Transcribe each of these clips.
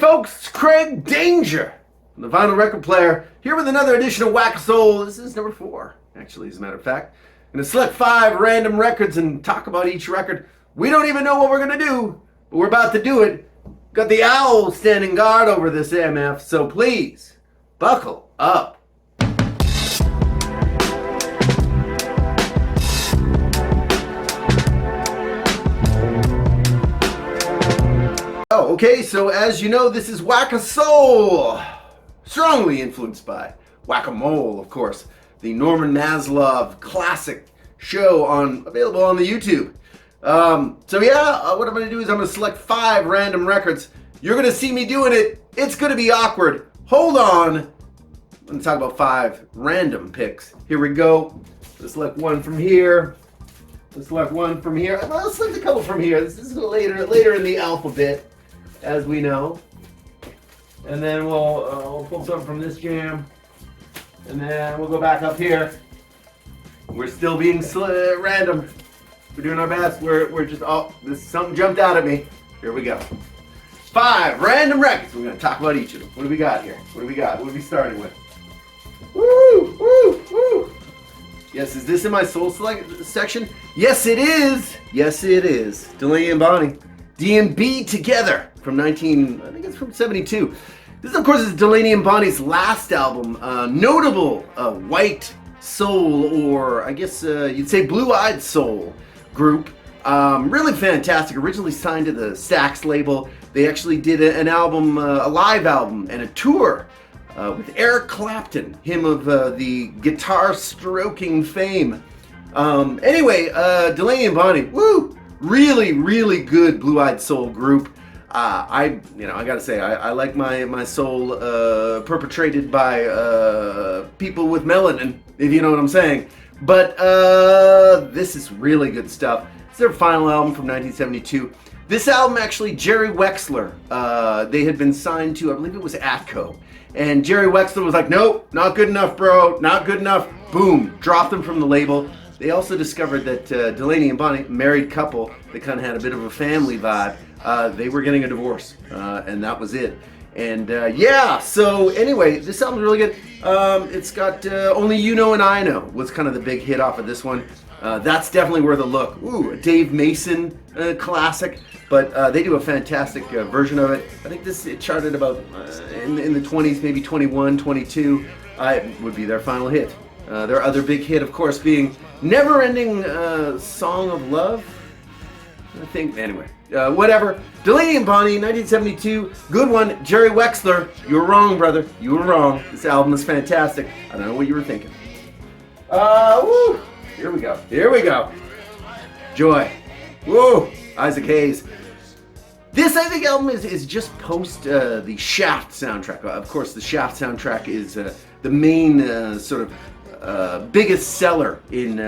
folks, Craig Danger, the vinyl record player, here with another edition of Whack Soul. This is number 4, actually, as a matter of fact. I'm going to select 5 random records and talk about each record. We don't even know what we're going to do, but we're about to do it. Got the owl standing guard over this MF, so please, buckle up. Okay, so as you know, this is Whack-A-Soul, strongly influenced by Whack-A-Mole, of course, the Norman Maslov classic show available on the YouTube. What I'm going to do is I'm going to select 5 random records. You're going to see me doing it. It's going to be awkward. Hold on. I'm going to talk about 5 random picks. Here we go. Let's select one from here. Let's select one from here. Well, let's select a couple from here. This is later in the alphabet, as we know. And then we'll pull some from this jam. And then we'll go back up here. We're still being random. We're doing our best. We're just, something jumped out at me. Here we go. 5 random records. We're going to talk about each of them. What do we got here? What do we got? What are we starting with? Woo! Woo! Woo! Yes, is this in my soul section? Yes, it is. Yes, it is. Delaney and Bonnie. D&B Together from I think it's from 72. This, of course, is Delaney and Bonnie's last album. Notable white soul, or I guess you'd say blue-eyed soul group. Really fantastic. Originally signed to the Stax label. They actually did a live album and a tour with Eric Clapton, him of the guitar stroking fame. Delaney and Bonnie, woo! Really, really good blue-eyed soul group. I gotta say, I like my soul perpetrated by people with melanin, if you know what I'm saying. But this is really good stuff. It's their final album from 1972. This album, actually, Jerry Wexler, they had been signed to, I believe it was Atco. And Jerry Wexler was like, nope, not good enough, bro, not good enough. Boom, dropped them from the label. They also discovered that Delaney and Bonnie, married couple, they kind of had a bit of a family vibe. They were getting a divorce, and that was it. And so anyway, this album's really good. It's got Only You Know and I Know was kind of the big hit off of this one. That's definitely worth a look. Ooh, a Dave Mason classic, but they do a fantastic version of it. I think it charted about in the 20s, maybe 21, 22. It would be their final hit. Their other big hit, of course, being Never Ending Song of Love. I think, anyway, whatever. Delaney and Bonnie, 1972, good one. Jerry Wexler, you were wrong, brother. You were wrong. This album is fantastic. I don't know what you were thinking. Woo! Here we go. Here we go. Joy. Woo! Isaac Hayes. This, I think, album is just post the Shaft soundtrack. Of course, the Shaft soundtrack is the main biggest seller in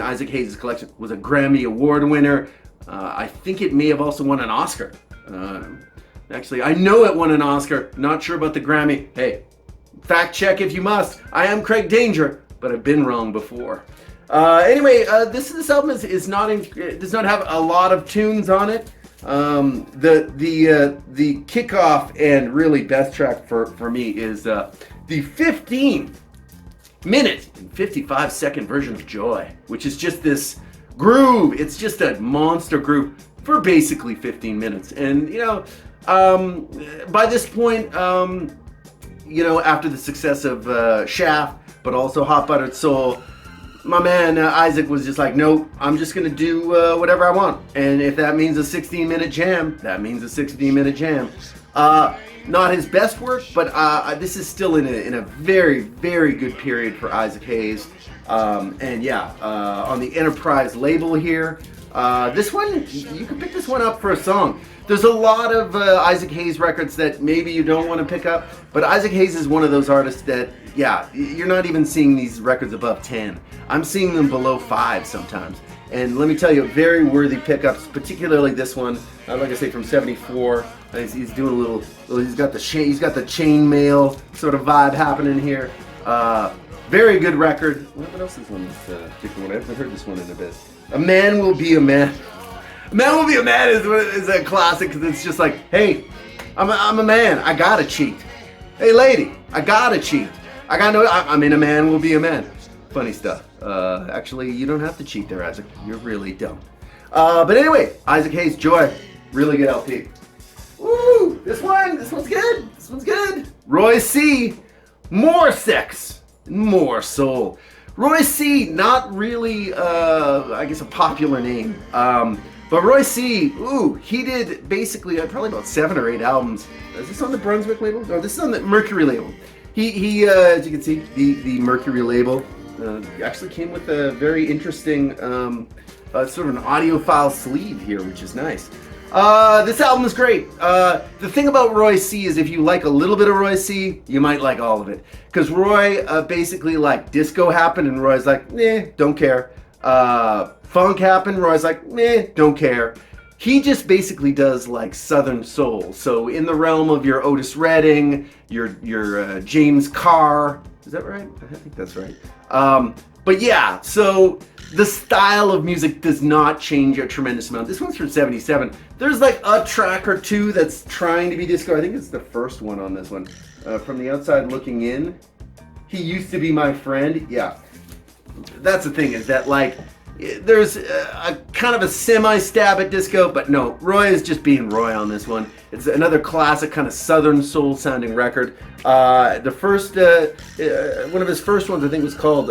Isaac Hayes' collection. Was a Grammy Award winner. I think it may have also won an Oscar. Actually, I know it won an Oscar. Not sure about the Grammy. Hey, fact check if you must. I am Craig Danger, but I've been wrong before. This album does not have a lot of tunes on it. The kickoff and really best track for me is the 15-minute and 55-second version of Joy, which is just this groove. It's just a monster groove for basically 15 minutes. And by this point, after the success of Shaft, but also Hot Buttered Soul, my man Isaac was just like, nope, I'm just gonna do whatever I want. And if that means a 16-minute jam, that means a 16-minute jam. Not his best work, but this is still in a very, very good period for Isaac Hayes. On the Enterprise label here. This one, you can pick this one up for a song. There's a lot of Isaac Hayes records that maybe you don't want to pick up, but Isaac Hayes is one of those artists that, you're not even seeing these records above 10. I'm seeing them below 5 sometimes. And let me tell you, very worthy pickups, particularly this one. Like I say, from '74. He's doing a little. He's got the chainmail sort of vibe happening here. Very good record. What else is on this particular one? I haven't heard this one in a bit. A Man Will Be a Man. A Man Will Be a Man is a classic because it's just like, hey, I'm a man. I gotta cheat. Hey, lady, I gotta cheat. I mean, a man will be a man. Funny stuff. Actually, you don't have to cheat there, Isaac. You really don't. But anyway, Isaac Hayes, Joy. Really good LP. Woo! This one's good. This one's good. Roy C. More sex, more soul. Roy C. Not really, I guess, a popular name. But Roy C. He did basically probably about 7 or 8 albums. Is this on the Brunswick label? No, this is on the Mercury label. He as you can see, the Mercury label actually came with a very interesting sort of an audiophile sleeve here, which is nice. This album is great. The thing about Roy C. is if you like a little bit of Roy C., you might like all of it. Because Roy basically, like, disco happened and Roy's like, don't care. Funk happened, Roy's like, don't care. He just basically does, like, Southern soul. So in the realm of your Otis Redding, your James Carr. Is that right? I think that's right. But yeah, so the style of music does not change a tremendous amount. This one's from 77. There's like a track or two that's trying to be disco. I think it's the first one on this one. From the outside looking in. He used to be my friend. Yeah. That's the thing, is that like, there's a kind of a semi-stab at disco, but no, Roy is just being Roy on this one. It's another classic kind of Southern soul sounding record. The first, one of his first ones I think was called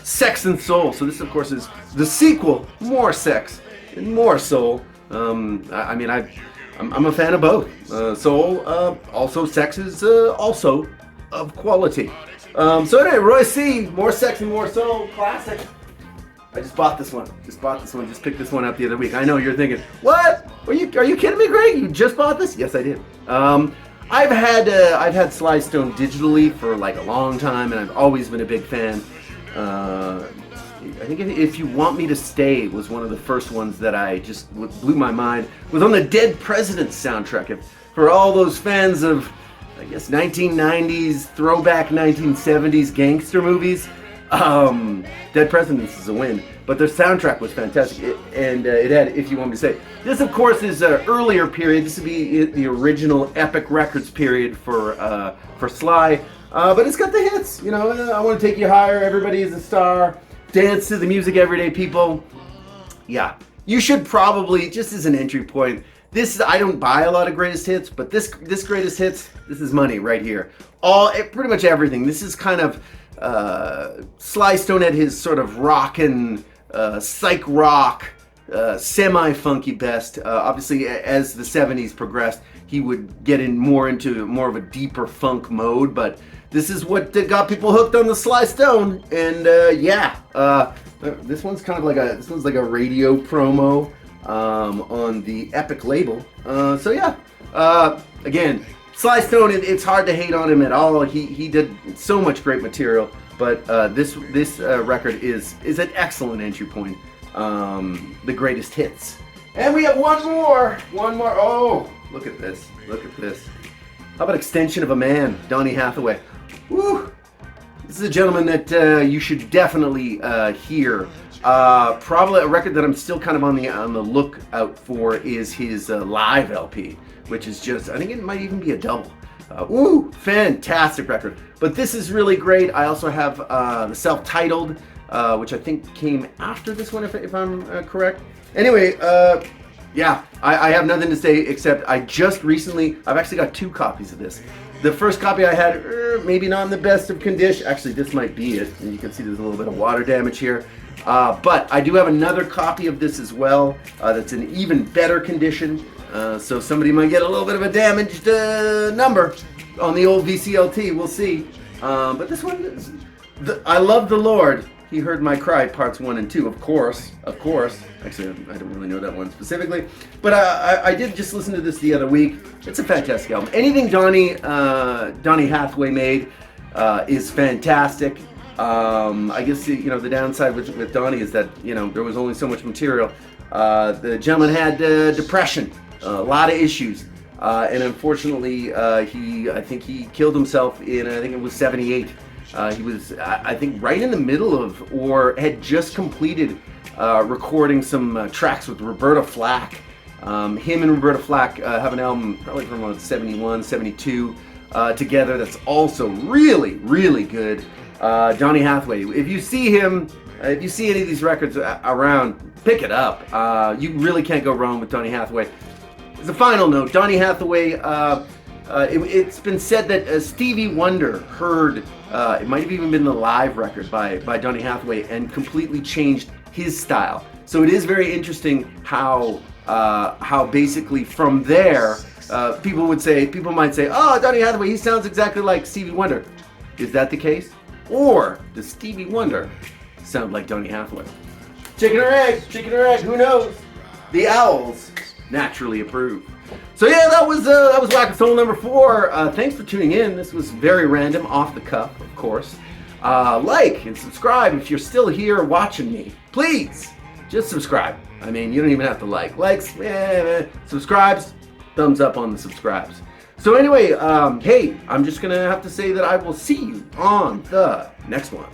Sex and Soul. So this of course is the sequel, more sex and more soul. I mean, I'm a fan of both. Soul, also sex is also of quality. So anyway, Roy C., more sex and more soul, classic. I just bought this one. Just picked this one up the other week. I know you're thinking, what? Are you kidding me, Greg? You just bought this? Yes, I did. I've had Sly Stone digitally for like a long time, and I've always been a big fan. I think If You Want Me to Stay was one of the first ones that I just blew my mind. It was on the Dead Presidents soundtrack. For all those fans of, I guess, 1990s, throwback 1970s gangster movies, Dead Presidents is a win. But their soundtrack was fantastic, it had If You Want Me to Stay. This, of course, is an earlier period. This would be the original Epic Records period for Sly. But it's got the hits, you know. I Want to Take You Higher, Everybody Is a Star, Dance to the Music, Everyday People. Yeah, you should probably, just as an entry point, I don't buy a lot of greatest hits, but this greatest hits, this is money right here. Pretty much everything. This is kind of Sly Stone at his sort of rockin', psych rock, semi-funky best. Obviously, as the 70s progressed, he would get into more of a deeper funk mode, but this is what got people hooked on the Sly Stone. And this one's kind of like a radio promo on the Epic label. So yeah, again, Sly Stone, it's hard to hate on him at all. He did so much great material, but this record is an excellent entry point. The greatest hits. And we have one more. Oh, look at this. How about Extension of a Man, Donnie Hathaway? Woo! This is a gentleman that you should definitely hear. Probably a record that I'm still kind of on the lookout for is his live LP, which is just, I think it might even be a double. Fantastic record. But this is really great. I also have the self-titled, which I think came after this one, if I'm correct. Anyway, yeah, I have nothing to say except I've actually got 2 copies of this. The first copy I had, maybe not in the best of condition. Actually, this might be it. And you can see there's a little bit of water damage here. But I do have another copy of this as well that's in even better condition. So somebody might get a little bit of a damaged number on the old VCLT. We'll see. But this one, I Love the Lord. He Heard My Cry, parts 1 and 2, of course. Actually, I don't really know that one specifically. But I did just listen to this the other week. It's a fantastic album. Anything Donnie Hathaway made is fantastic. I guess the downside with Donnie is that there was only so much material. The gentleman had depression, a lot of issues, and unfortunately, I think he killed himself in, I think it was 78. He was, I think, right in the middle of, or had just completed recording some tracks with Roberta Flack, Him and Roberta Flack have an album probably from around 71, 72 together that's also really, really good. Donnie Hathaway, if you see him, if you see any of these records around, pick it up. You really can't go wrong with Donnie Hathaway. As a final note, Donnie Hathaway, it's been said that Stevie Wonder heard, it might have even been the live record by Donnie Hathaway, and completely changed his style. So it is very interesting how basically from there, people might say, oh, Donnie Hathaway, he sounds exactly like Stevie Wonder. Is that the case? Or does Stevie Wonder sound like Donnie Hathaway? Chicken or egg, who knows? The owls naturally approve. So yeah, that was Whack of Soul number 4. Thanks for tuning in. This was very random, off the cuff, of course. Like and subscribe if you're still here watching me. Please, just subscribe. I mean, you don't even have to like. Likes, subscribes, thumbs up on the subscribes. So anyway, hey, I'm just gonna have to say that I will see you on the next one.